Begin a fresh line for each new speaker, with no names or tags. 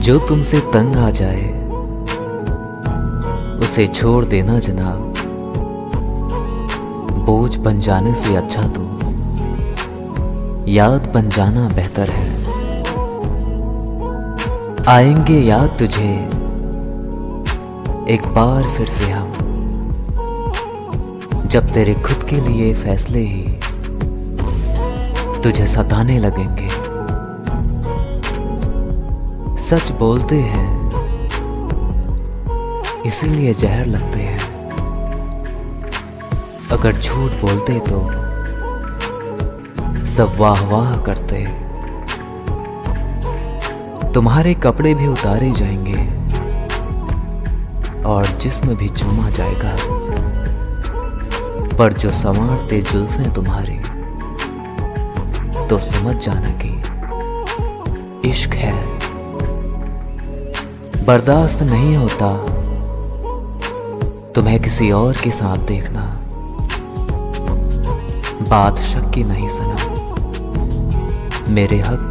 जो तुमसे तंग आ जाए उसे छोड़ देना जनाब। बोझ बन जाने से अच्छा तो याद बन जाना बेहतर है। आएंगे याद तुझे एक बार फिर से हम, जब तेरे खुद के लिए फैसले ही तुझे सताने लगेंगे। सच बोलते हैं इसीलिए जहर लगते हैं, अगर झूठ बोलते तो सब वाह वाह करते। तुम्हारे कपड़े भी उतारे जाएंगे और जिस्म भी चूमा जाएगा, पर जो संवारते जुल्फें तुम्हारी तो समझ जाना कि इश्क है। बर्दाश्त नहीं होता तुम्हें किसी और के साथ देखना। बात शक की नहीं सुना, मेरे हक